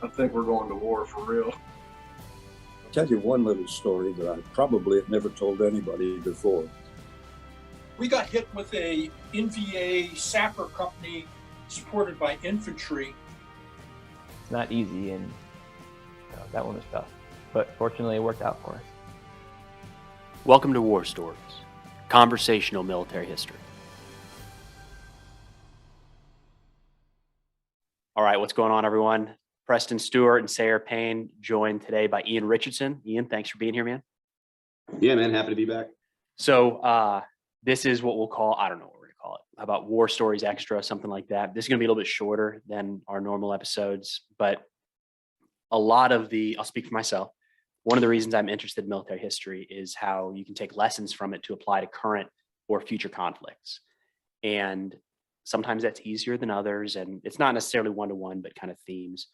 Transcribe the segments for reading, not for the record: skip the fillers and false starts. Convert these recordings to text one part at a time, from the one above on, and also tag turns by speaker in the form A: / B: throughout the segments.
A: I think we're going to war for real.
B: I'll tell you one little story that I probably have never told anybody before.
C: We got hit with a NVA sapper company supported by infantry.
D: It's not easy, and that one was tough, but fortunately it worked out for us.
E: Welcome to War Stories, conversational military history. All right, what's going on, everyone? Preston Stewart and Sayre Payne, joined today by Ian Richardson. Ian, thanks for being here, man.
F: Yeah, man, happy to be back.
E: So this is what we'll call, I don't know what we're going to call it, how about War Stories Extra, something like that. This is going to be a little bit shorter than our normal episodes, but a lot of I'll speak for myself. One of the reasons I'm interested in military history is how you can take lessons from it to apply to current or future conflicts. And sometimes that's easier than others. And it's not necessarily one-to-one, but kind of themes.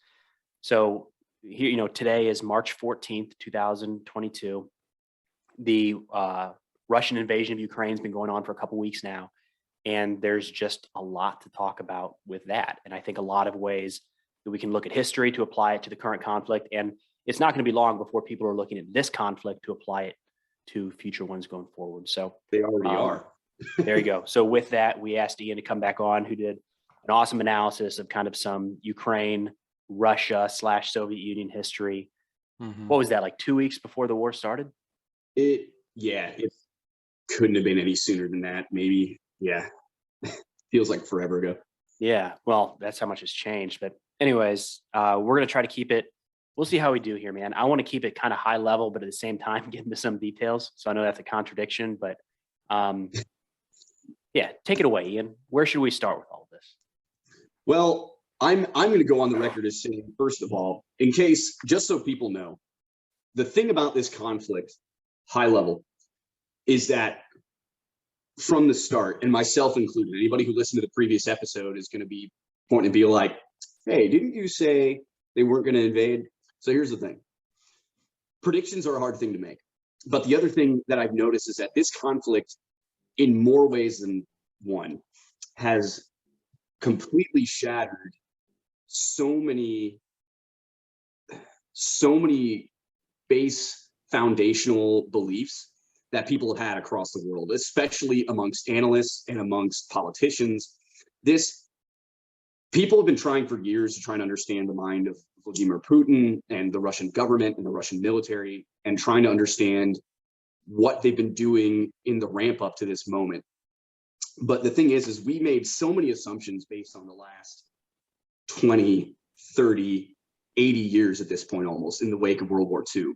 E: So here, today is March 14th, 2022. The Russian invasion of Ukraine has been going on for a couple weeks now. And there's just a lot to talk about with that. And I think a lot of ways that we can look at history to apply it to the current conflict. And it's not going to be long before people are looking at this conflict to apply it to future ones going forward. So
F: they already are.
E: There you go. So with that, we asked Ian to come back on, who did an awesome analysis of kind of some Ukraine, Russia / Soviet Union history. Mm-hmm. What was that, like 2 weeks before the war started?
F: It couldn't have been any sooner than that. Maybe. Yeah. Feels like forever ago.
E: Yeah. Well, that's how much has changed. But anyways, we're going to try to keep it. We'll see how we do here, man. I want to keep it kind of high level, but at the same time, get into some details. So I know that's a contradiction, but yeah, take it away, Ian. Where should we start with all of this?
F: Well, I'm going to go on the record as saying, first of all, in case, just so people know, the thing about this conflict, high level, is that from the start, and myself included, anybody who listened to the previous episode is going to be pointing to be like, hey, didn't you say they weren't going to invade? So here's the thing. Predictions are a hard thing to make. But the other thing that I've noticed is that this conflict, in more ways than one, has completely shattered so many base foundational beliefs that people have had across the world, especially amongst analysts and amongst politicians. People have been trying for years to try and understand the mind of Vladimir Putin and the Russian government and the Russian military, and trying to understand what they've been doing in the ramp up to this moment. But the thing is we made so many assumptions based on the last 20, 30, 80 years at this point, almost in the wake of World War II.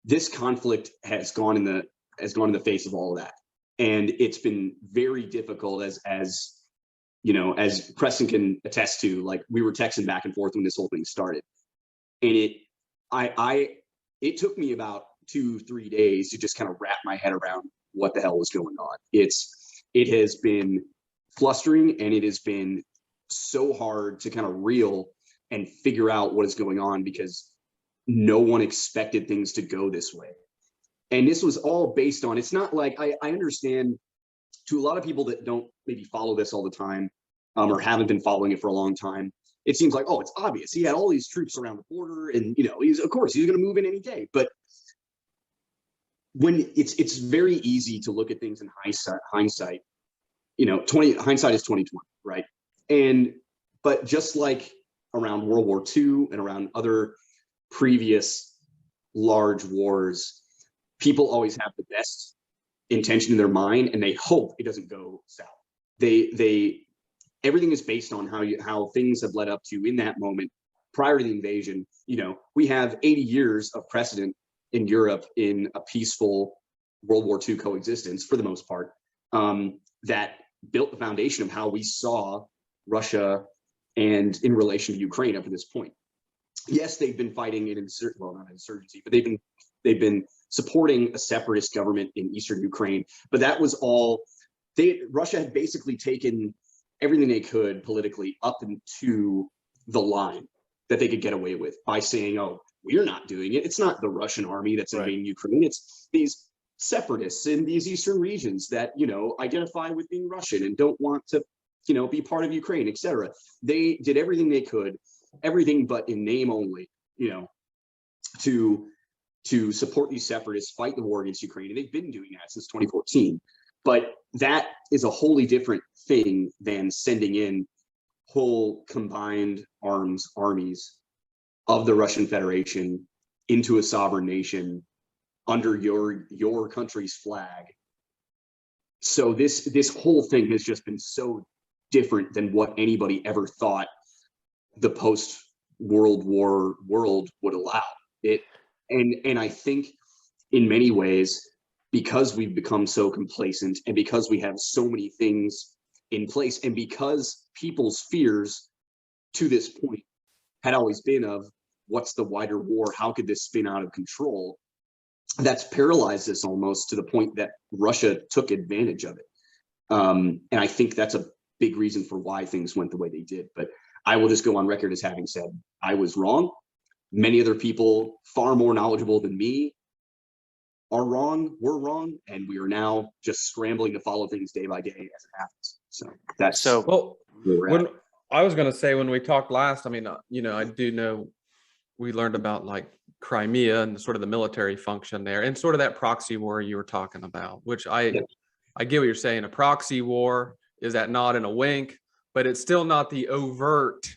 F: This conflict has gone in the face of all of that. And it's been very difficult, as you know, as Preston can attest to. Like, we were texting back and forth when this whole thing started. And it took me about 2-3 days to just kind of wrap my head around what the hell was going on. It has been flustering, and it has been so hard to kind of reel and figure out what is going on, because no one expected things to go this way. And this was all based on, it's not like, I understand to a lot of people that don't maybe follow this all the time, or haven't been following it for a long time, it seems like, oh, it's obvious. He had all these troops around the border, and he's going to move in any day. But when it's very easy to look at things in hindsight. Hindsight is 20/20, right? But just like around World War II and around other previous large wars, people always have the best intention in their mind, and they hope it doesn't go south. Everything is based on how things have led up to, in that moment prior to the invasion. We have 80 years of precedent in Europe in a peaceful World War II coexistence, for the most part, that built the foundation of how we saw Russia and in relation to Ukraine up to this point. Yes, they've been fighting an not insurgency, but they've been supporting a separatist government in eastern Ukraine. But that was all. Russia had basically taken everything they could politically up into the line that they could get away with by saying, "Oh, we're not doing it. It's not the Russian army that's invading Ukraine. It's these separatists in these eastern regions that identify with being Russian and don't want to be part of Ukraine, etc." They did everything they could everything but in name only, to support these separatists, fight the war against Ukraine. And they've been doing that since 2014. But that is a wholly different thing than sending in whole combined armies of the Russian Federation into a sovereign nation under your country's flag. So this whole thing has just been so different than what anybody ever thought the post-World War world would allow it. And I think in many ways, because we've become so complacent and because we have so many things in place and because people's fears to this point had always been of what's the wider war? How could this spin out of control? That's paralyzed us almost to the point that Russia took advantage of it. And I think that's a big reason for why things went the way they did. But I will just go on record as having said, I was wrong. Many other people far more knowledgeable than me are wrong, we're wrong, and we are now just scrambling to follow things day by day as it happens. So that's
G: Well,
F: where we're
G: when
F: at.
G: I was going to say, when we talked last, I mean, I do know we learned about like Crimea and sort of the military function there and sort of that proxy war you were talking about, which I get what you're saying. A proxy war is that nod and a wink, but it's still not the overt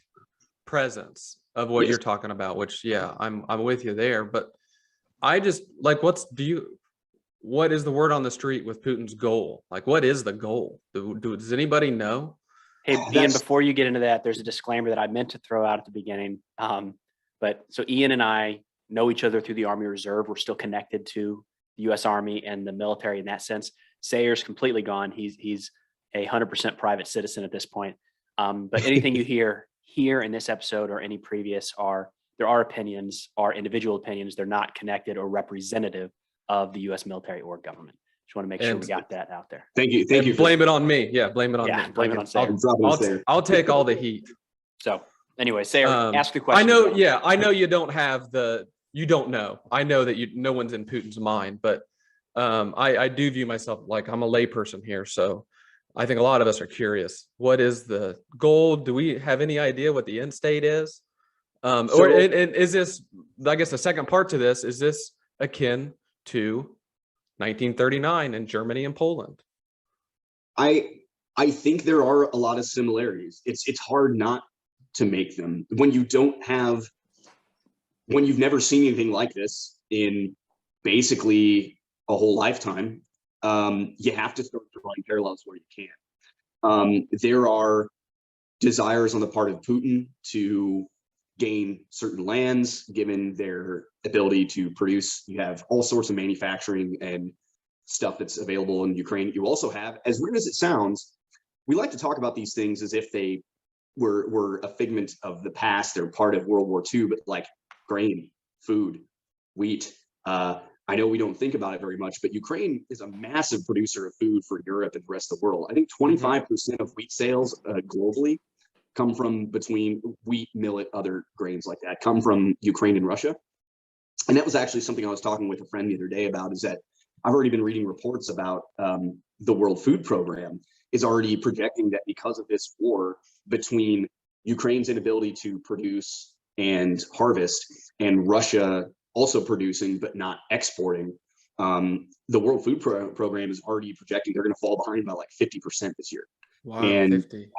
G: presence of what you're talking about, which, yeah, I'm with you there. But I just like, what is the word on the street with Putin's goal? Like, what is the goal? Does anybody know?
E: Hey, Ian, before you get into that, there's a disclaimer that I meant to throw out at the beginning. But so Ian and I know each other through the Army Reserve. We're still connected to the U.S. Army and the military in that sense. Sayre's completely gone. He's 100% private citizen at this point. But anything you hear here in this episode or any previous there are opinions, are individual opinions. They're not connected or representative of the U.S. military or government. Just want to make sure we got that out there.
F: Thank you. Thank you.
G: Blame it on me. Yeah, blame it on me.
E: Blame it on Sayre.
G: I'll take all the heat.
E: So anyway, Sayre, ask the question.
G: I know you don't have you don't know. I know that no one's in Putin's mind, but I do view myself like I'm a layperson here. So I think a lot of us are curious. What is the goal? Do we have any idea what the end state is? And is this, I guess the second part to this, is this akin to 1939 in Germany and Poland?
F: I think there are a lot of similarities. It's hard not to make them when you've never seen anything like this in basically a whole lifetime. You have to start drawing parallels where you can. There are desires on the part of Putin to gain certain lands, given their ability to produce. You have all sorts of manufacturing and stuff that's available in Ukraine. You also have, as weird as it sounds, we like to talk about these things as if they were a figment of the past. They're part of World War II, but like grain, food, wheat. I know we don't think about it very much, but Ukraine is a massive producer of food for Europe and the rest of the world. I think 25% of wheat sales globally come from between wheat, millet, other grains like that, come from Ukraine and Russia. And that was actually something I was talking with a friend the other day about, is that I've already been reading reports about the World Food Program is already projecting that because of this war between Ukraine's inability to produce and harvest and Russia also producing but not exporting, the World Food Program is already projecting they're going to fall behind by like 50% this year.
G: Wow,
F: and
G: 50.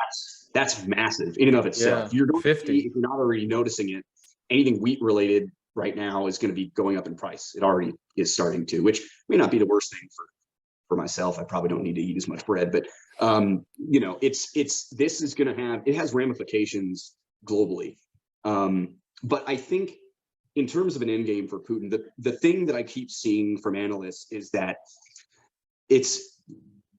F: That's massive in and of itself.
G: Yeah,
F: You're going
G: 50.
F: if you're not already noticing it, anything wheat related right now is going to be going up in price. It already is starting to, which may not be the worst thing for myself. I probably don't need to eat as much bread, but this is going to it has ramifications globally. But I think in terms of an end game for Putin, the thing that I keep seeing from analysts is that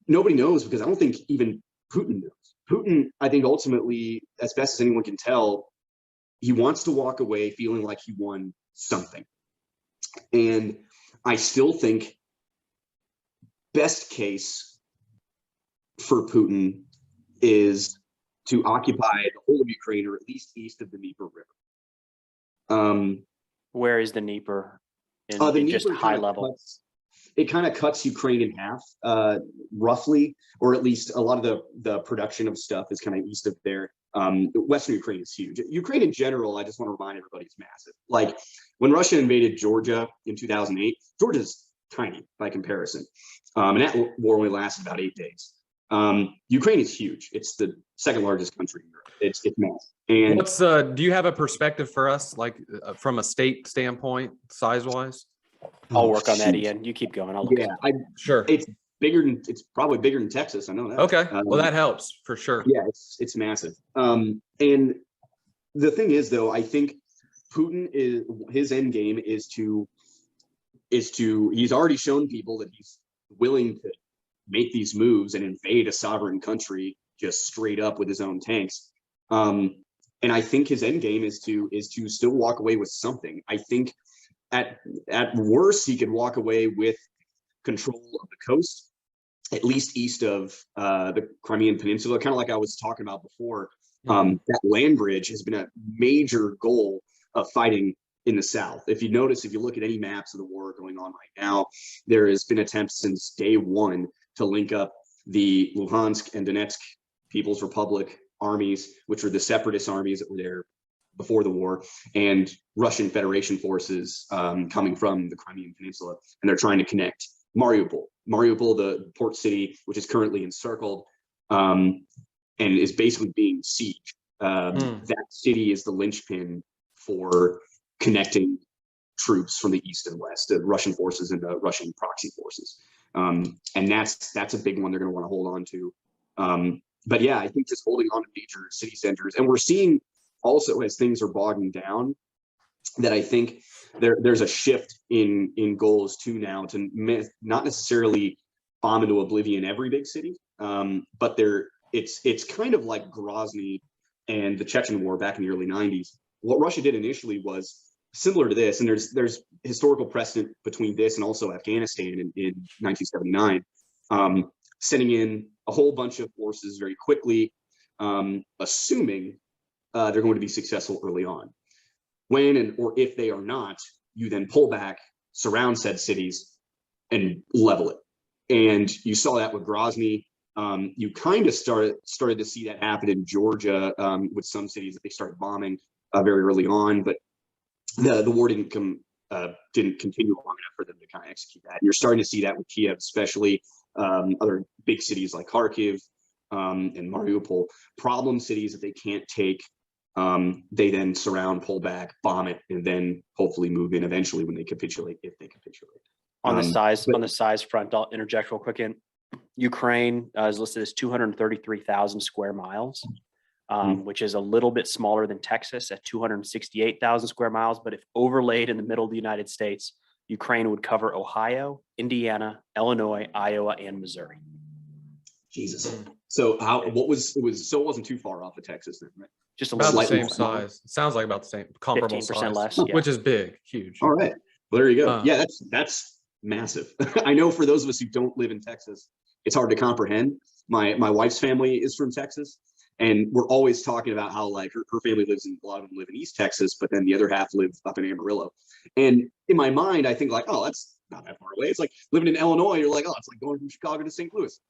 F: nobody knows, because I don't think even Putin knows. Putin, I think ultimately, as best as anyone can tell, he wants to walk away feeling like he won something. And I still think best case for Putin is to occupy the whole of Ukraine, or at least east of the Dnieper River.
E: Where is the Dnieper in
F: Dnieper
E: just high level?
F: It kind of cuts Ukraine in half, roughly, or at least a lot of the production of stuff is kind of east of there. Western Ukraine is huge. Ukraine in general, I just want to remind everybody, is massive. Like when Russia invaded Georgia in 2008, Georgia's tiny by comparison. And that war only lasted about 8 days. Ukraine is huge. It's the second largest country in Europe. It's massive. And
G: What's do you have a perspective for us, like from a state standpoint, size wise?
E: I'll work on that, Ian. You keep going. I'll look
F: yeah,
E: it up.
G: Sure.
F: It's probably bigger than Texas. I know that.
G: Okay. Well, that helps for sure.
F: Yeah, it's massive. And the thing is, though, I think Putin his end game is to he's already shown people that he's willing to make these moves and invade a sovereign country just straight up with his own tanks. And I think his end game is to still walk away with something. I think at worst he could walk away with control of the coast, at least east of the Crimean Peninsula, kind of like I was talking about before. That land bridge has been a major goal of fighting in the south. If you notice, if you look at any maps of the war going on right now, there has been attempts since day one to link up the Luhansk and Donetsk People's Republic armies, which were the separatist armies that were there before the war, and Russian Federation forces coming from the Crimean Peninsula, and they're trying to connect Mariupol, the port city, which is currently encircled and is basically being sieged. That city is the linchpin for connecting troops from the east and west, the Russian forces and the Russian proxy forces. And that's a big one they're going to want to hold on to. But yeah, I think just holding on to major city centers, and we're seeing also as things are bogging down, that I think there's a shift in goals too now to not necessarily bomb into oblivion every big city, but it's kind of like Grozny and the Chechen War back in the early 90s. What Russia did initially was similar to this, and there's historical precedent between this and also Afghanistan in 1979, sending in a whole bunch of forces very quickly, assuming they're going to be successful early on. When or if they are not, you then pull back, surround said cities, and level it. And you saw that with Grozny. You kind of started to see that happen in Georgia with some cities that they started bombing very early on, but the war didn't continue long enough for them to kind of execute that. And you're starting to see that with Kiev, especially other big cities like Kharkiv and Mariupol, problem cities that they can't take. They then surround, pull back, bomb it, and then hopefully move in eventually when they capitulate, if they capitulate.
E: On the size front, I'll interject real quick in. Ukraine is listed as 233,000 square miles, which is a little bit smaller than Texas at 268,000 square miles. But if overlaid in the middle of the United States, Ukraine would cover Ohio, Indiana, Illinois, Iowa, and Missouri.
F: Jesus. So it wasn't too far off of Texas then, right?
E: Just a
G: About
E: little
G: the same
F: smaller.
G: size. It sounds like about the same, comparable
E: 15%
G: size,
E: less, yeah.
G: which is big, huge.
F: All right. Well, there you go. Yeah, that's massive. I know for those of us who don't live in Texas, it's hard to comprehend. My wife's family is from Texas, and we're always talking about how like her family a lot of them live in East Texas, but then the other half live up in Amarillo. And in my mind, I think like, oh, that's not that far away. It's like living in Illinois. You're like, oh, it's like going from Chicago to St. Louis.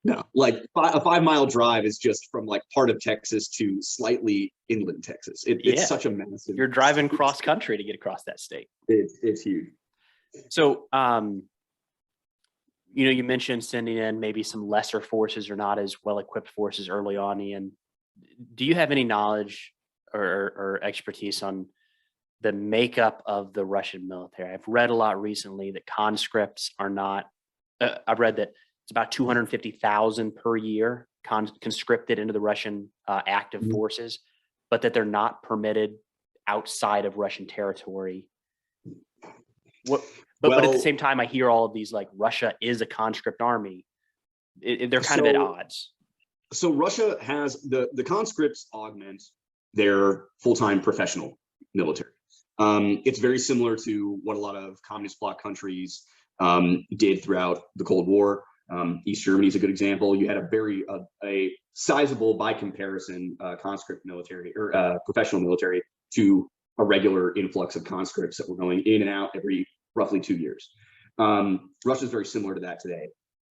F: No, like a 5-mile drive is just from like part of Texas to slightly inland Texas. It's such a massive.
E: You're driving cross country to get across that state.
F: It's huge.
E: So, you mentioned sending in maybe some lesser forces or not as well equipped forces early on, Ian. Do you have any knowledge or expertise on the makeup of the Russian military? I've read a lot recently that conscripts are not, I've read that it's about 250,000 per year conscripted into the Russian active forces, but that they're not permitted outside of Russian territory. But at the same time, I hear all of these like Russia is a conscript army. They're kind of at odds.
F: So Russia has the conscripts augment their full-time professional military. It's very similar to what a lot of communist bloc countries did throughout the Cold War. East Germany is a good example. You had a sizable, by comparison, conscript military or professional military to a regular influx of conscripts that were going in and out every roughly 2 years. Russia is very similar to that today.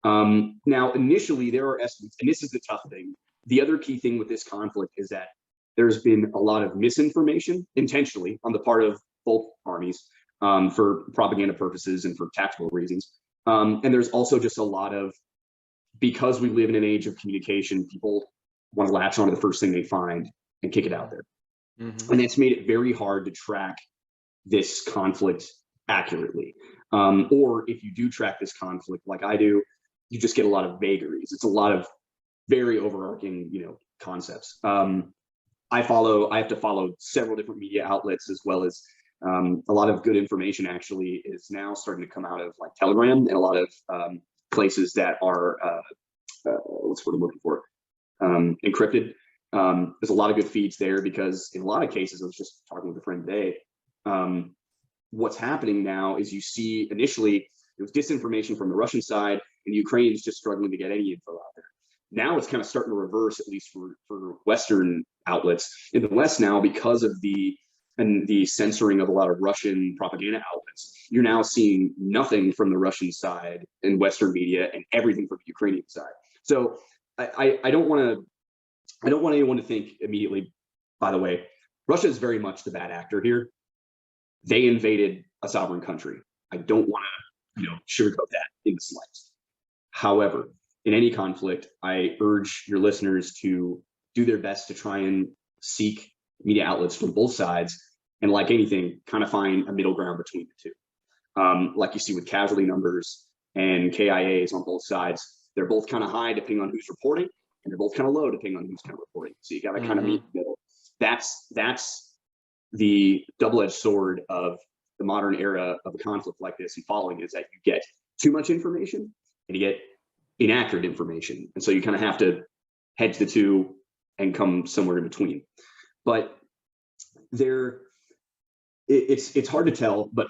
F: Now, initially, there are estimates, and this is the tough thing. the other key thing with this conflict is that there's been a lot of misinformation intentionally on the part of both armies for propaganda purposes and for tactical reasons. And there's also just a lot of, because we live in an age of communication, people want to latch onto the first thing they find and kick it out there. And that's made it very hard to track this conflict accurately. Or if you do track this conflict like I do, you just get a lot of vagaries. It's a lot of very overarching, concepts. I have to follow several different media outlets, as well as a lot of good information actually is now starting to come out of like Telegram and a lot of places that are what's the word I'm looking for, encrypted. There's a lot of good feeds there, because in a lot of cases, I was just talking with a friend today, what's happening now is you see initially it was disinformation from the Russian side, and Ukraine is just struggling to get any info out there. Now it's kind of starting to reverse, at least for Western outlets in the West now, because of the censoring of a lot of Russian propaganda outlets. You're now seeing nothing from the Russian side in Western media and everything from the Ukrainian side. So I don't want anyone to think immediately, by the way, Russia is very much the bad actor here. They invaded a sovereign country. I don't want to, sugarcoat that in the slightest. However, in any conflict, I urge your listeners to do their best to try and seek media outlets from both sides, and like anything, kind of find a middle ground between the two. Like you see with casualty numbers and KIAs on both sides, they're both kind of high depending on who's reporting, and they're both kind of low depending on who's kind of reporting. So you got to kind of meet in the middle. That's the double-edged sword of the modern era of a conflict like this and following, is that you get too much information and you get inaccurate information. And so you kind of have to hedge the two and come somewhere in between. But it's hard to tell, but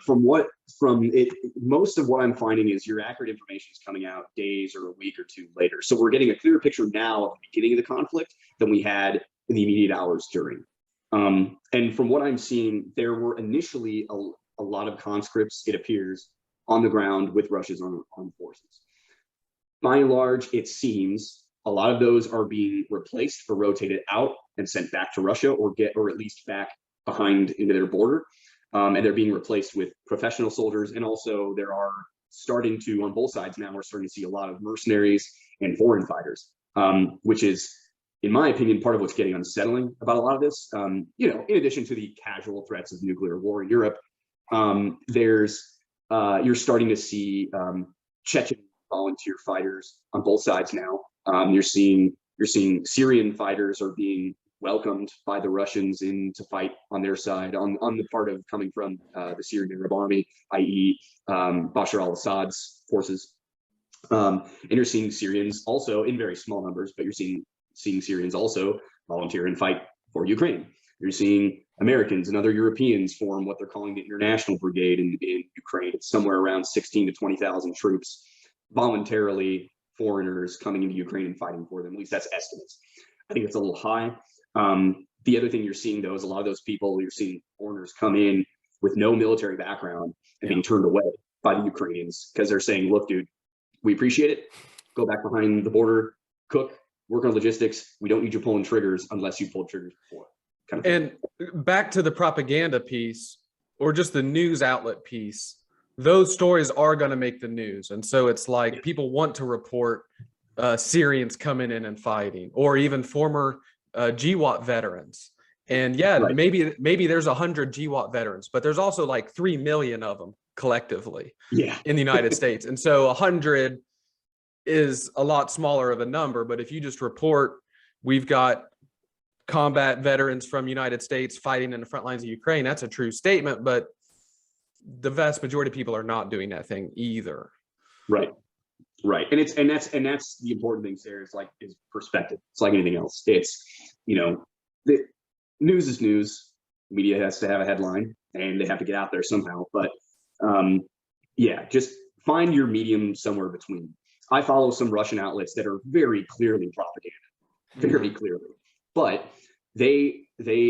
F: most of what I'm finding is your accurate information is coming out days or a week or two later. So we're getting a clearer picture now of the beginning of the conflict than we had in the immediate hours during. And from what I'm seeing, there were initially a lot of conscripts, it appears, on the ground with Russia's armed forces. By and large, it seems a lot of those are being replaced or rotated out and sent back to Russia, or at least back behind into their border. And they're being replaced with professional soldiers. And also there are starting to, on both sides now, we're starting to see a lot of mercenaries and foreign fighters, which is, in my opinion, part of what's getting unsettling about a lot of this. In addition to the casual threats of nuclear war in Europe, you're starting to see Chechen volunteer fighters on both sides now. You're seeing Syrian fighters are being welcomed by the Russians in to fight on their side, on the part of coming from the Syrian Arab Army, i.e. Bashar al-Assad's forces. And you're seeing Syrians also in very small numbers, but you're seeing Syrians also volunteer and fight for Ukraine. You're seeing Americans and other Europeans form what they're calling the International Brigade in Ukraine. It's somewhere around 16 to 20,000 troops, voluntarily foreigners coming into Ukraine and fighting for them. At least that's estimates. I think it's a little high. The other thing you're seeing, though, is a lot of those people, you're seeing foreigners come in with no military background and being turned away by the Ukrainians because they're saying, look, dude, we appreciate it. Go back behind the border, cook, work on logistics. We don't need you pulling triggers unless you pulled triggers before. Kind of
G: and back to the propaganda piece, or just the news outlet piece, those stories are going to make the news. And so it's like people want to report Syrians coming in and fighting, or even former GWAT veterans. And maybe there's 100 GWAT veterans, but there's also like 3 million of them collectively in the United States. And so 100 is a lot smaller of a number. But if you just report, we've got combat veterans from United States fighting in the front lines of Ukraine, that's a true statement, but the vast majority of people are not doing that thing either.
F: Right. And that's the important thing, Sarah, is perspective. It's like anything else. It's, the news is news. Media has to have a headline and they have to get out there somehow. But just find your medium somewhere between. I follow some Russian outlets that are very clearly propaganda, very clearly, but they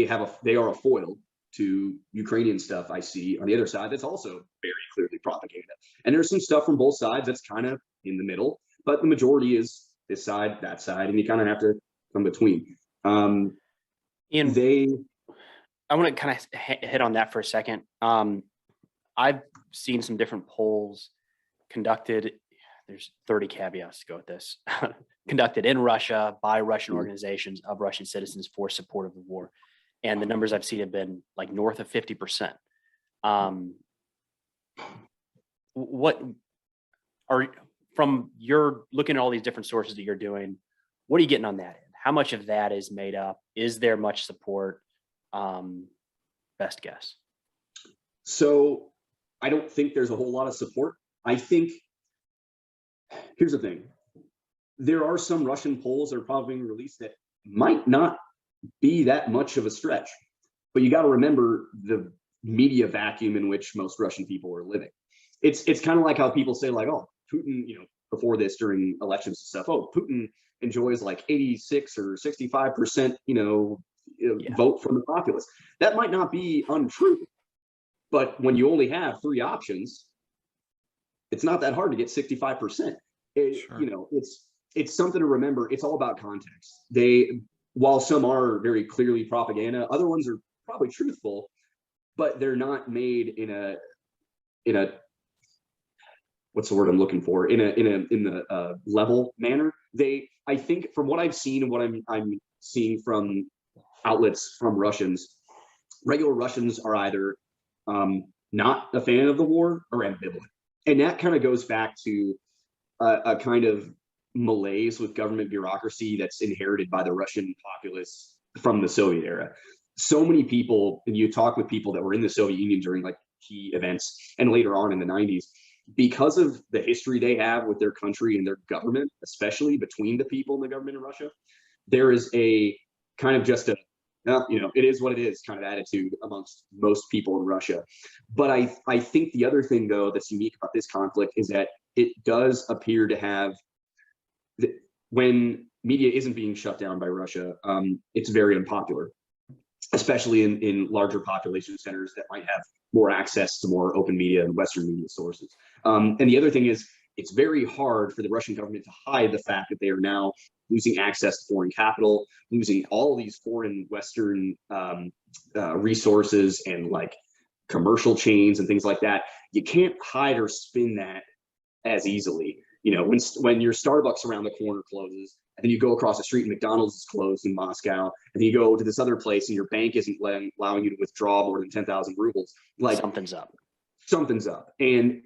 F: are a foil to Ukrainian stuff I see on the other side that's also very clearly propaganda. And there's some stuff from both sides that's kind of in the middle, but the majority is this side, that side, and you kind of have to in between.
E: Ian,
F: They,
E: I want to kind of hit on that for a second. I've seen some different polls conducted. There's 30 caveats to go with this. Conducted in Russia by Russian organizations of Russian citizens for support of the war. And the numbers I've seen have been like north of 50%. What are, from your looking at all these different sources that you're doing, what are you getting on that end? How much of that is made up? Is there much support? Best guess.
F: so I don't think there's a whole lot of support. I think, here's the thing. There are some Russian polls that are probably being released that might not be that much of a stretch, but you got to remember the media vacuum in which most Russian people are living. It's kind of like how people say like, oh, Putin, you know, before this during elections and stuff, oh, Putin enjoys like 86 or 65%, you know, vote from the populace. That might not be untrue, but when you only have 3 options, it's not that hard to get 65%.
G: Sure.
F: You know, it's something to remember. It's all about context. While some are very clearly propaganda, other ones are probably truthful, but they're not made in a what's the word I'm looking for, in the level manner. I think from what I've seen and what I'm seeing from outlets from Russians, regular Russians are either not a fan of the war or ambivalent, and that kind of goes back to a kind of malaise with government bureaucracy that's inherited by the Russian populace from the Soviet era. So many people, and you talk with people that were in the Soviet Union during like key events and later on in the 90s, because of the history they have with their country and their government, especially between the people in the government in Russia, there is a kind of just a, you know, it is what it is kind of attitude amongst most people in Russia. But I think the other thing, though, that's unique about this conflict is that it does appear to have, when media isn't being shut down by Russia, it's very unpopular, especially in larger population centers that might have more access to more open media and Western media sources. And the other thing is, it's very hard for the Russian government to hide the fact that they are now losing access to foreign capital, losing all these foreign Western resources and like commercial chains and things like that. You can't hide or spin that as easily. You know, when your Starbucks around the corner closes, and then you go across the street and McDonald's is closed in Moscow, and then you go to this other place and your bank isn't allowing you to withdraw more than 10,000 rubles, like
E: Something's up.
F: Something's up. And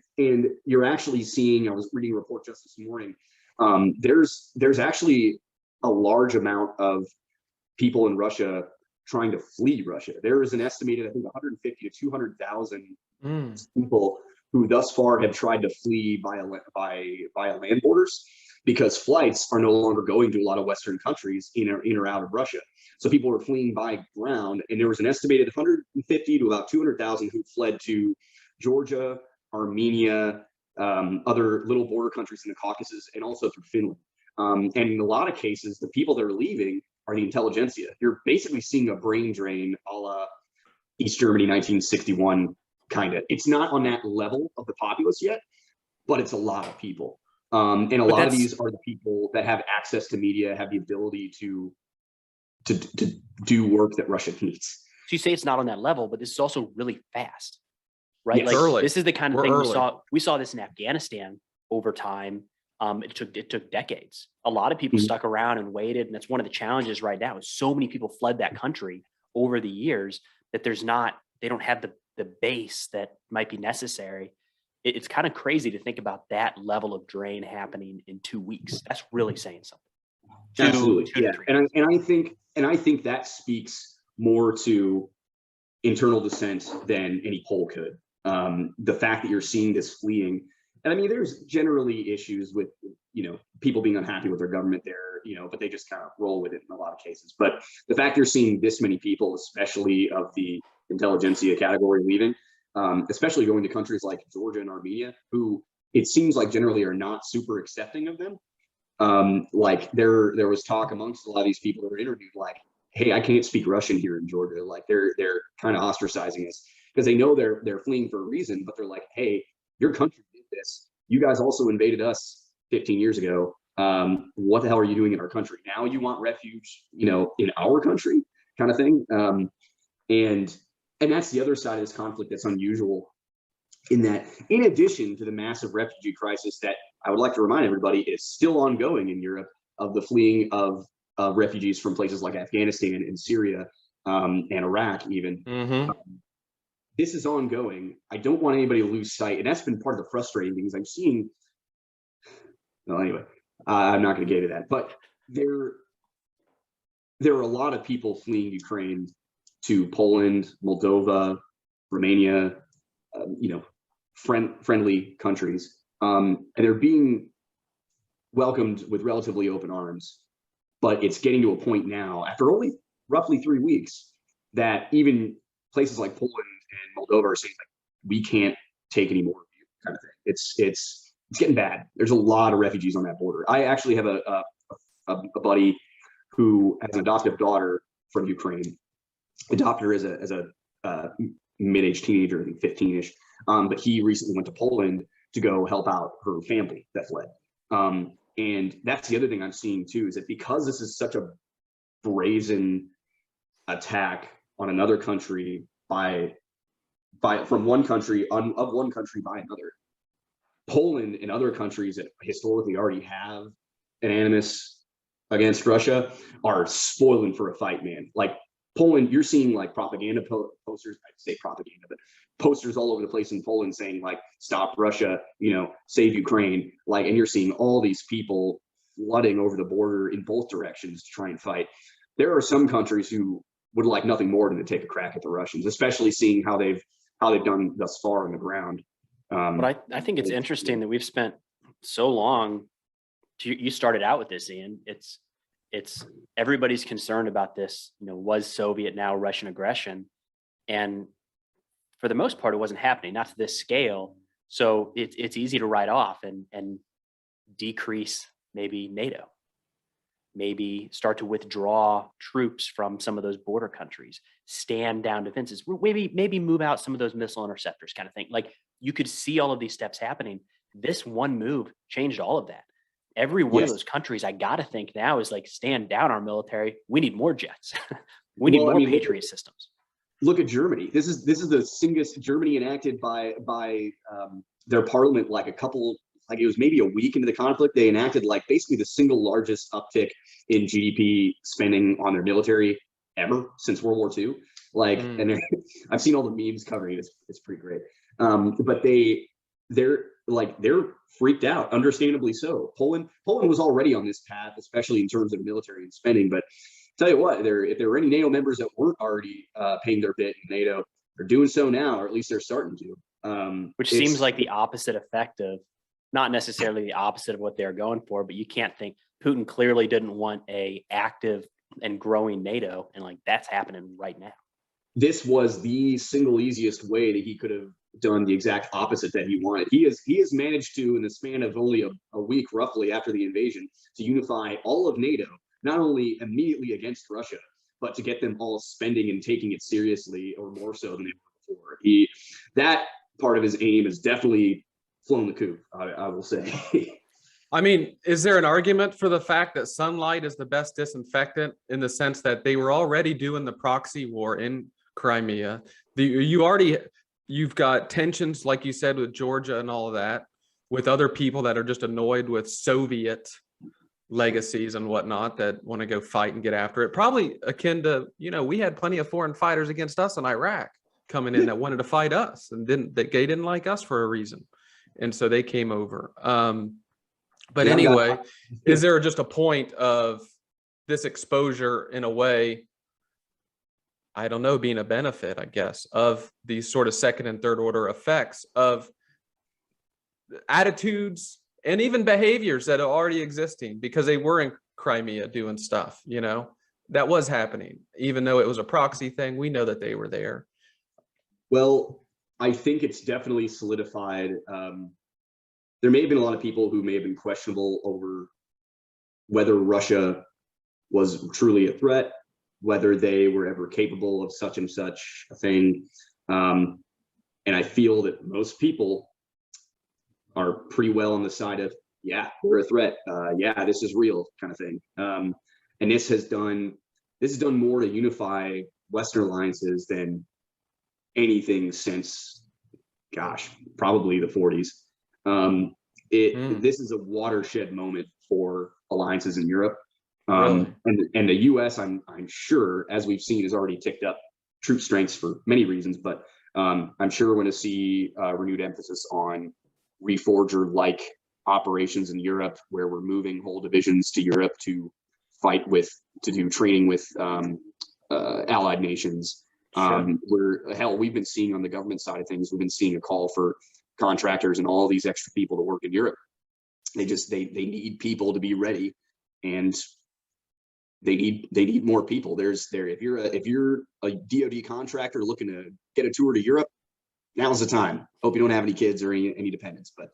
F: you're actually seeing, I was reading a report just this morning, there's actually a large amount of people in Russia trying to flee Russia. There is an estimated, I think, 150 to 200,000 people who thus far have tried to flee via land borders, because flights are no longer going to a lot of Western countries in or out of Russia. So people are fleeing by ground, and there was an estimated 150 to about 200,000 who fled to Georgia, Armenia, other little border countries in the Caucasus, and also through Finland. And in a lot of cases, the people that are leaving are the intelligentsia. You're basically seeing a brain drain a la East Germany 1961, kind of. It's not on that level of the populace yet, but it's a lot of people. And a lot of these are the people that have access to media, have the ability to do work that Russia needs.
E: So you say it's not on that level, but this is also really fast, right?
F: Yes.
E: Like
G: Early.
E: this is the kind of
G: We're
E: thing
G: early.
E: we saw this in Afghanistan over time. It took decades. A lot of people stuck around and waited, and that's one of the challenges right now. Is so many people fled that country over the years that they don't have the base that might be necessary. It's kind of crazy to think about that level of drain happening in 2 weeks. That's really saying something.
F: Absolutely,
E: two to
F: yeah.
E: 3
F: And I think that speaks more to internal dissent than any poll could. The fact that you're seeing this fleeing, and I mean, there's generally issues with, you know, people being unhappy with their government there, you know, but they just kind of roll with it in a lot of cases. But the fact you're seeing this many people, especially of the intelligentsia category, leaving, especially going to countries like Georgia and Armenia, who it seems like generally are not super accepting of them. Like there was talk amongst a lot of these people that were interviewed, like, hey, I can't speak Russian here in Georgia. Like they're kind of ostracizing us because they know they're fleeing for a reason, but they're like, hey, your country did this. You guys also invaded us 15 years ago. What the hell are you doing in our country? Now you want refuge, in our country, kind of thing. And that's the other side of this conflict that's unusual, in that, in addition to the massive refugee crisis that I would like to remind everybody is still ongoing in Europe, of the fleeing of refugees from places like Afghanistan and Syria, and Iraq even. This is ongoing. I don't want anybody to lose sight, and that's been part of the frustrating things I'm seeing. Well, anyway, I'm not going to get into that, but there are a lot of people fleeing Ukraine to Poland, Moldova, Romania, friendly countries, and they're being welcomed with relatively open arms. But it's getting to a point now, after only roughly 3 weeks, that even places like Poland and Moldova are saying, like, we can't take any more of you, kind of thing. It's getting bad. There's a lot of refugees on that border. I actually have a buddy who has an adoptive daughter from Ukraine. Adopted her as a mid-age teenager, I think 15-ish. But he recently went to Poland to go help out her family that fled. And that's the other thing I'm seeing too, is that because this is such a brazen attack on another country from one country of one country by another, Poland and other countries that historically already have an animus against Russia are spoiling for a fight, man. Like Poland, you're seeing like propaganda posters, I'd say propaganda, but posters all over the place in Poland saying like, stop Russia, save Ukraine. Like, and you're seeing all these people flooding over the border in both directions to try and fight. There are some countries who would like nothing more than to take a crack at the Russians, especially seeing how they've done thus far on the ground.
E: But I think it's interesting that we've spent so long. You started out with this, Ian. It's everybody's concerned about this. Was Soviet, now Russian aggression, and for the most part, it wasn't happening, not to this scale. So it's easy to write off and decrease maybe NATO, maybe start to withdraw troops from some of those border countries, stand down defenses, maybe move out some of those missile interceptors, kind of thing. Like, you could see all of these steps happening. This one move changed all of that. Every one of those countries, I got to think now, is like, stand down our military. We need more jets. We need more Patriot systems.
F: Look at Germany. This is the thingest Germany enacted by their parliament, like it was maybe a week into the conflict. They enacted like basically the single largest uptick in GDP spending on their military ever since World War II. Like, and I've seen all the memes covering it. It's pretty great. But they're freaked out, understandably so. Poland was already on this path, especially in terms of military and spending. But tell you what, if there were any NATO members that weren't already paying their bit in NATO, they're doing so now, or at least they're starting to.
E: Which seems like the opposite effect of, not necessarily the opposite of what they're going for, but you can't think Putin clearly didn't want a active and growing NATO, and like that's happening right now.
F: This was the single easiest way that he could have done the exact opposite that he wanted. He has managed to, in the span of only a week roughly after the invasion, to unify all of NATO, not only immediately against Russia, but to get them all spending and taking it seriously, or more so than they were before. That part of his aim is definitely flown the coop, I will say.
G: I mean, is there an argument for the fact that sunlight is the best disinfectant, in the sense that they were already doing the proxy war in Crimea? You've got tensions, like you said, with Georgia and all of that, with other people that are just annoyed with Soviet legacies and whatnot, that want to go fight and get after it. Probably akin to, we had plenty of foreign fighters against us in Iraq coming in that wanted to fight us, and they didn't like us for a reason. And so they came over. But anyway, is there just a point of this exposure in a way, I don't know, being a benefit, I guess, of these sort of second and third order effects of attitudes and even behaviors that are already existing, because they were in Crimea doing stuff, that was happening, even though it was a proxy thing. We know that they were there.
F: Well, I think it's definitely solidified. There may have been a lot of people who may have been questionable over whether Russia was truly a threat, whether they were ever capable of such and such a thing. And I feel that most people are pretty well on the side of yeah, we're a threat. Yeah, this is real kind of thing. And this has done more to unify Western alliances than anything since, gosh, probably the 40s. This is a watershed moment for alliances in Europe.
G: Really?
F: And the US, I'm sure, as we've seen, has already ticked up troop strengths for many reasons, but I'm sure we're going to see renewed emphasis on reforger-like operations in Europe, where we're moving whole divisions to Europe to fight with, to do training with allied nations.
G: Sure.
F: We've been seeing on the government side of things, we've been seeing a call for contractors and all these extra people to work in Europe. They need people to be ready, and they need more people. If you're a DoD contractor looking to get a tour to Europe, now's the time. Hope you don't have any kids or any dependents, but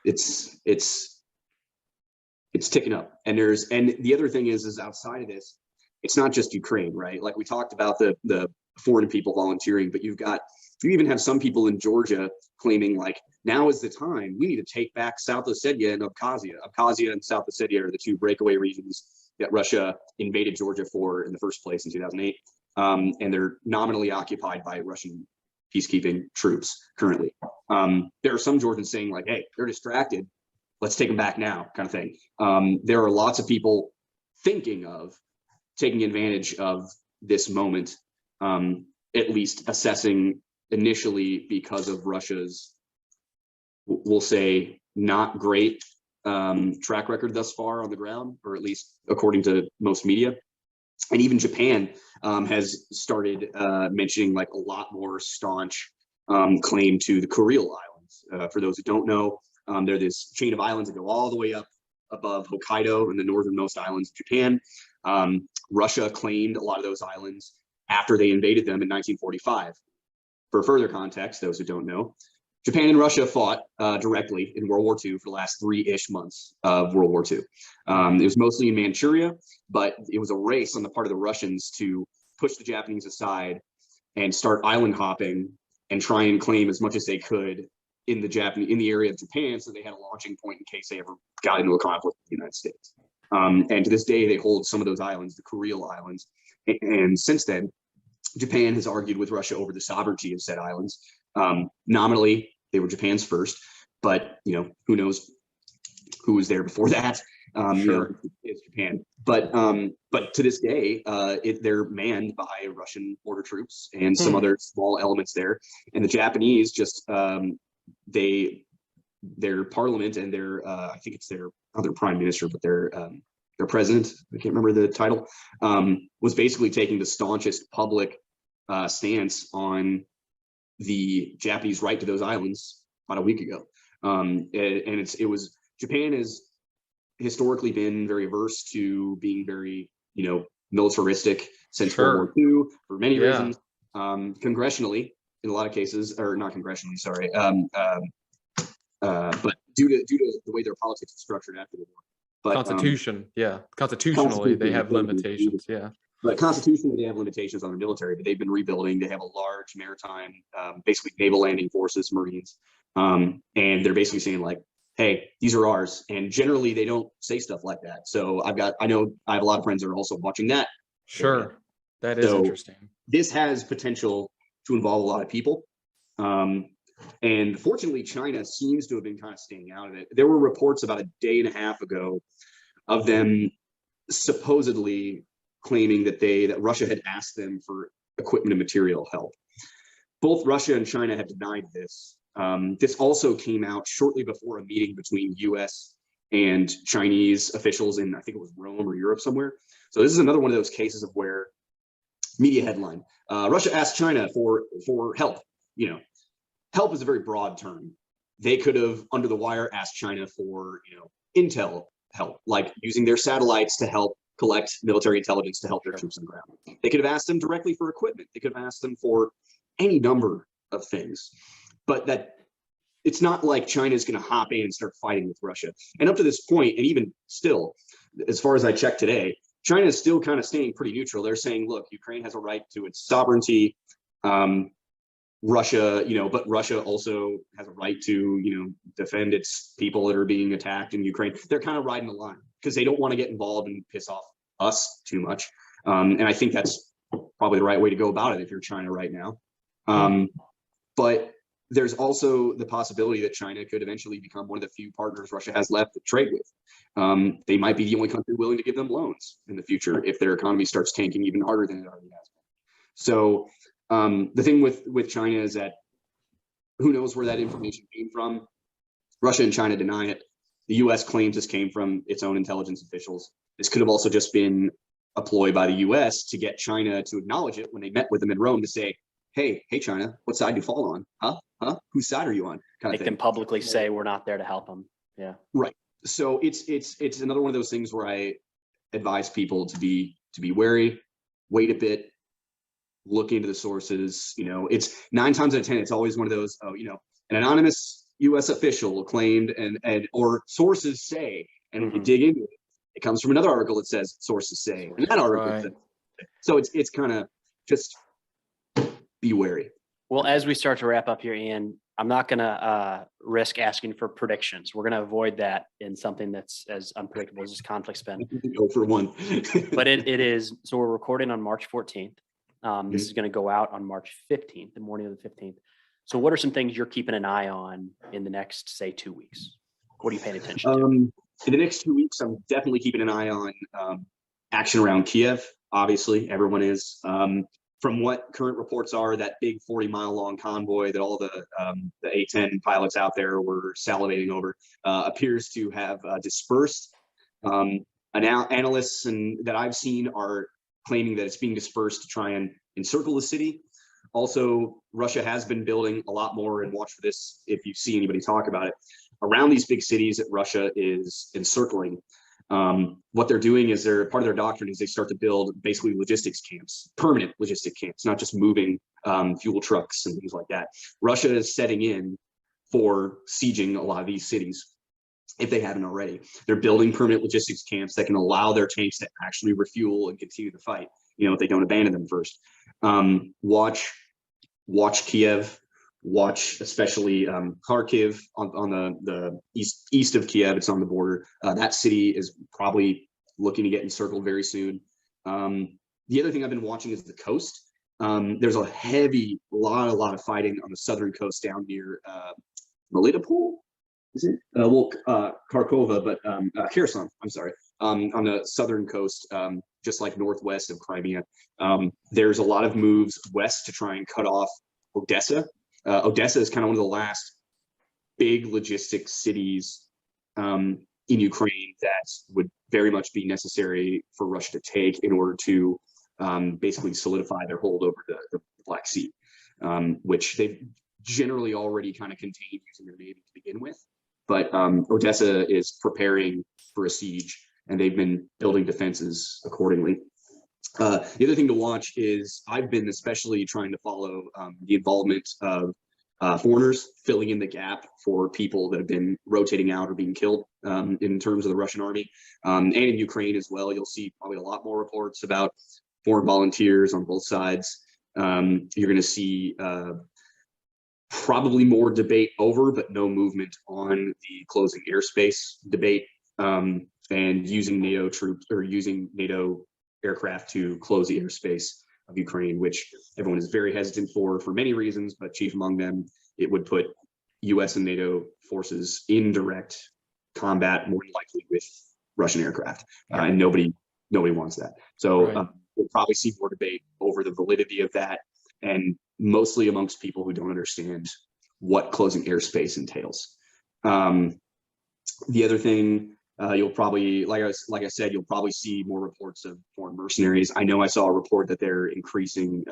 F: it's ticking up. And the other thing is outside of this, it's not just Ukraine, right? Like we talked about the foreign people volunteering, but you even have some people in Georgia claiming like, now is the time, we need to take back South Ossetia and Abkhazia. Abkhazia and South Ossetia are the two breakaway regions that Russia invaded Georgia for in the first place in 2008. And they're nominally occupied by Russian peacekeeping troops currently. There are some Georgians saying like, hey, they're distracted, let's take them back now, kind of thing. There are lots of people thinking of taking advantage of this moment, at least assessing initially because of Russia's, we'll say, not great track record thus far on the ground, or at least according to most media. And even Japan has started mentioning like a lot more staunch claim to the Kuril Islands. For those who don't know, they're this chain of islands that go all the way up above Hokkaido and the northernmost islands of Japan. Russia claimed a lot of those islands after they invaded them in 1945. For further context, those who don't know, Japan and Russia fought directly in World War II for the last 3-ish months of World War II. It was mostly in Manchuria, but it was a race on the part of the Russians to push the Japanese aside and start island hopping and try and claim as much as they could in the area of Japan, so they had a launching point in case they ever got into a conflict with the United States. And to this day, they hold some of those islands, the Kuril Islands. And since then, Japan has argued with Russia over the sovereignty of said islands. Nominally, they were Japan's first, but who knows who was there before that?
G: Sure.
F: It's Japan. But to this day, they're manned by Russian border troops and some other small elements there. And the Japanese just their parliament and their I think it's their other prime minister, but their president, I can't remember the title, was basically taking the staunchest public stance on the Japanese right to those islands about a week ago. And Japan has historically been very averse to being very, militaristic since World War II for many reasons. Congressionally, in a lot of cases, or not congressionally, sorry, but due to the way their politics is structured after the war. But, constitutionally,
G: they have limitations. Yeah.
F: But constitutionally, they have limitations on their military, but they've been rebuilding. They have a large maritime, basically naval landing forces, Marines. And they're basically saying like, hey, these are ours. And generally they don't say stuff like that. So I have a lot of friends that are also watching that.
G: Sure. That is interesting.
F: This has potential to involve a lot of people. And fortunately, China seems to have been kind of staying out of it. There were reports about a day and a half ago of them supposedly claiming that Russia had asked them for equipment and material help. Both Russia and China have denied this. This also came out shortly before a meeting between US and Chinese officials in, I think it was Rome or Europe somewhere. So this is another one of those cases of where media headline, Russia asked China for help. Help is a very broad term. They could have, under the wire, asked China for, intel help, like using their satellites to help collect military intelligence to help their troops on the ground. They could have asked them directly for equipment. They could have asked them for any number of things. But that it's not like China is going to hop in and start fighting with Russia. And up to this point, and even still, as far as I checked today, China is still kind of staying pretty neutral. They're saying, look, Ukraine has a right to its sovereignty. Russia, but Russia also has a right to, defend its people that are being attacked in Ukraine. They're kind of riding the line because they don't want to get involved and piss off us too much. And I think that's probably the right way to go about it if you're China right now. But there's also the possibility that China could eventually become one of the few partners Russia has left to trade with. They might be the only country willing to give them loans in the future if their economy starts tanking even harder than it already has been. So the thing with China is that who knows where that information came from. Russia and China deny it. The US claims this came from its own intelligence officials. This could have also just been a ploy by the US to get China to acknowledge it when they met with them in Rome to say, hey China, what side do you fall on? Huh? Whose side are you on?
E: They can publicly say we're not there to help them. Yeah. Right.
F: So it's another one of those things where I advise people to be wary, wait a bit, look into the sources. It's 9 times out of 10, it's always one of those, an anonymous US official claimed and or sources say, and when you dig into it, it comes from another article that says sources say, and that article says. So it's kind of just be wary.
E: Well, as we start to wrap up here, Ian, I'm not going to risk asking for predictions. We're going to avoid that in something that's as unpredictable as this conflict's been.
F: Go for one.
E: But it is, so we're recording on March 14th. This is going to go out on March 15th, the morning of the 15th. So what are some things you're keeping an eye on in the next, say, 2 weeks? What are you paying attention to?
F: In the next 2 weeks, I'm definitely keeping an eye on action around Kiev. Obviously, everyone is. From what current reports are, that big 40-mile-long convoy that all the A-10 pilots out there were salivating over appears to have dispersed. Analysts that I've seen are claiming that it's being dispersed to try and encircle the city. Also, Russia has been building a lot more, and watch for this if you see anybody talk about it, around these big cities that Russia is encircling. What they're doing is part of their doctrine is they start to build basically logistics camps, permanent logistic camps, not just moving fuel trucks and things like that. Russia is setting in for sieging a lot of these cities if they haven't already. They're building permanent logistics camps that can allow their tanks to actually refuel and continue the fight, if they don't abandon them first. Watch Kiev. Watch especially Kharkiv on the east of Kiev. It's on the border. That city is probably looking to get encircled very soon. The other thing I've been watching is the coast. There's a lot of fighting on the southern coast down near Melitopol. Is it? Kharkova, but Kherson. I'm sorry. On the southern coast, just like northwest of Crimea. There's a lot of moves west to try and cut off Odessa. Odessa is kind of one of the last big logistics cities in Ukraine that would very much be necessary for Russia to take in order to basically solidify their hold over the Black Sea, which they've generally already kind of contained using their navy to begin with. But Odessa is preparing for a siege, and they've been building defenses accordingly. The other thing to watch is I've been especially trying to follow the involvement of foreigners, filling in the gap for people that have been rotating out or being killed in terms of the Russian army, and in Ukraine as well. You'll see probably a lot more reports about foreign volunteers on both sides. You're going to see probably more debate over, but no movement on the closing airspace debate and using NATO troops or using NATO aircraft to close the airspace of Ukraine, which everyone is very hesitant for many reasons, but chief among them, it would put US and NATO forces in direct combat, more than likely with Russian aircraft, and nobody wants that. So we'll probably see more debate over the validity of that, and mostly amongst people who don't understand what closing airspace entails. The other thing, you'll probably, like I said, you'll probably see more reports of foreign mercenaries. I know I saw a report that they're increasing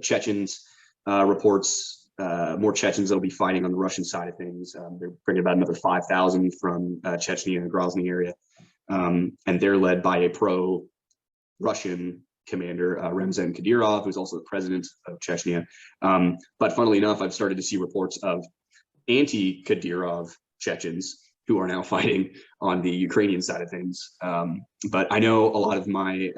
F: Chechens reports, more Chechens that'll be fighting on the Russian side of things. They're bringing about another 5,000 from Chechnya and Grozny area, and they're led by a pro-Russian commander, Ramzan Kadyrov, who's also the president of Chechnya. But funnily enough, I've started to see reports of anti-Kadyrov Chechens who are now fighting on the Ukrainian side of things. But I know a lot of my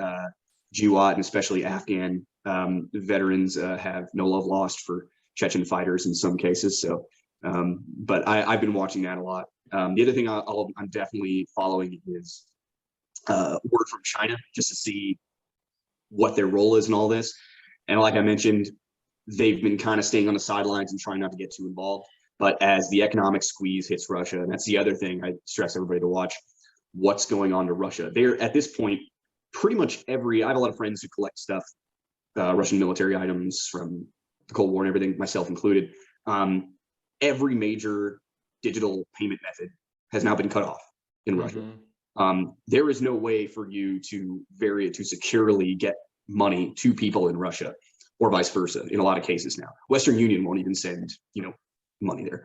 F: GWAT and especially Afghan veterans have no love lost for Chechen fighters in some cases. So, but I've been watching that a lot. The other thing I'm definitely following is word from China, just to see what their role is in all this. And like I mentioned, they've been kind of staying on the sidelines and trying not to get too involved. But as the economic squeeze hits Russia, and that's the other thing I stress everybody to watch, what's going on to Russia. They're at this point, pretty much I have a lot of friends who collect stuff, Russian military items from the Cold War and everything, myself included. Every major digital payment method has now been cut off in Russia. There is no way for you to securely get money to people in Russia, or vice versa in a lot of cases now. Western Union won't even send, money there.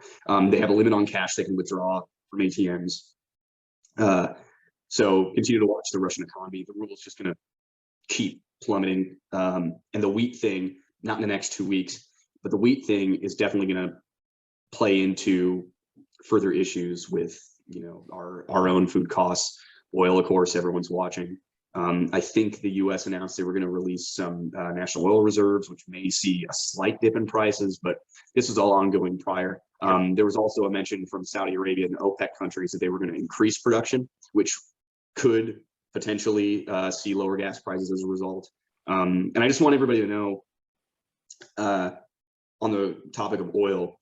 F: They have a limit on cash they can withdraw from ATMs. So continue to watch the Russian economy. The ruble is just going to keep plummeting. And the wheat thing, not in the next 2 weeks, but the wheat thing is definitely going to play into further issues with, our own food costs. Oil, of course, everyone's watching. I think the U.S. announced they were going to release some national oil reserves, which may see a slight dip in prices, but this was all ongoing prior. There was also a mention from Saudi Arabia and OPEC countries that they were going to increase production, which could potentially see lower gas prices as a result. And I just want everybody to know, on the topic of oil,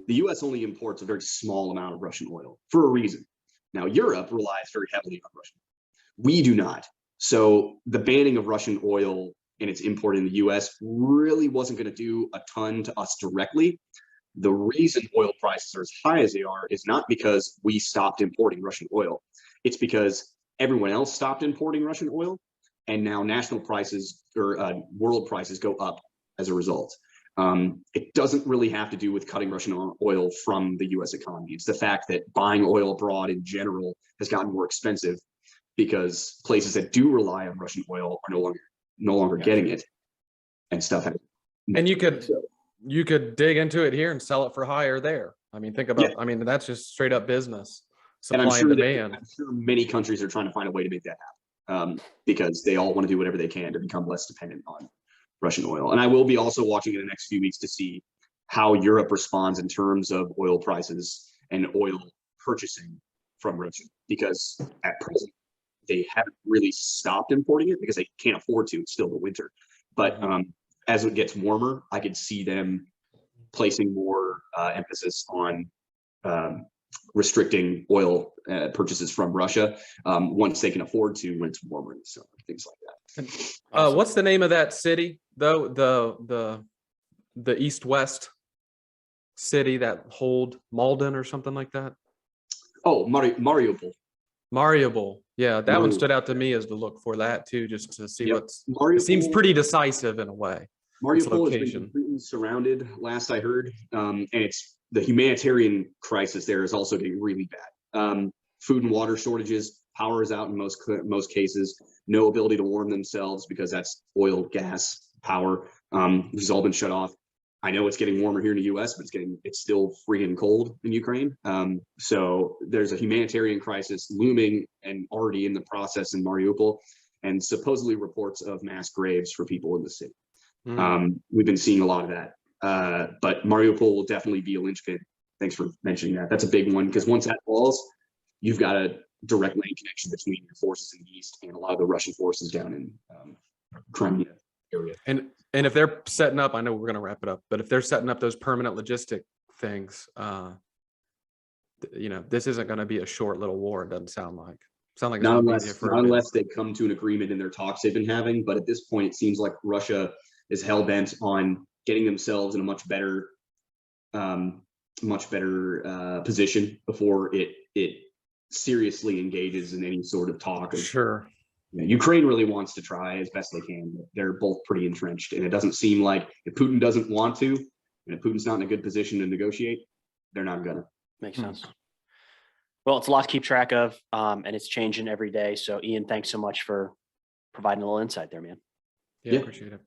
F: the U.S. only imports a very small amount of Russian oil for a reason. Now, Europe relies very heavily on Russian. We do not. So the banning of Russian oil and its import in the U.S. really wasn't going to do a ton to us directly. The reason oil prices are as high as they are is not because we stopped importing Russian oil. It's because everyone else stopped importing Russian oil, and now national prices or world prices go up as a result. It doesn't really have to do with cutting Russian oil from the U.S. economy. It's the fact that buying oil abroad in general has gotten more expensive because places that do rely on Russian oil are no longer getting it, and stuff.
G: And you could dig into it here and sell it for higher there. I mean, think about. I mean, that's just straight up business. Supply and demand.
F: I'm sure many countries are trying to find a way to make that happen because they all want to do whatever they can to become less dependent on Russian oil. And I will be also watching in the next few weeks to see how Europe responds in terms of oil prices and oil purchasing from Russia, because at present they haven't really stopped importing it because they can't afford to. It's still the winter. But as it gets warmer, I could see them placing more emphasis on restricting oil purchases from Russia once they can afford to, when it's warmer in the summer, things like that.
G: What's the name of that city though? The east-west city that hold Malden or something like that?
F: Oh, Mariupol.
G: Mariupol. Yeah, that one stood out to me as to look for that too, just to see what's. It seems pretty decisive in a way.
F: Mariupol has been completely surrounded, last I heard, and it's the humanitarian crisis there is also getting really bad. Food and water shortages, power is out in most cases, no ability to warm themselves because that's oil, gas, power, which has all been shut off. I know it's getting warmer here in the U.S., but it's still freaking cold in Ukraine. So there's a humanitarian crisis looming and already in the process in Mariupol, and supposedly reports of mass graves for people in the city. We've been seeing a lot of that. But Mariupol will definitely be a linchpin. Thanks for mentioning that. That's a big one, because once that falls, you've got a direct lane connection between your forces in the east and a lot of the Russian forces down in Crimea area.
G: And if they're setting up, I know we're going to wrap it up, but if they're setting up those permanent logistic things, this isn't going to be a short little war. It doesn't sound like.
F: Not unless they come to an agreement in their talks they've been having. But at this point, it seems like Russia is hell bent on getting themselves in a much better position before it seriously engages in any sort of talk. Ukraine really wants to try as best they can, but they're both pretty entrenched, and it doesn't seem like, if Putin doesn't want to, and if Putin's not in a good position to negotiate, they're not gonna.
E: Makes sense. Well, it's a lot to keep track of, and it's changing every day. So Ian, thanks so much for providing a little insight there, man.
G: Yeah, appreciate it.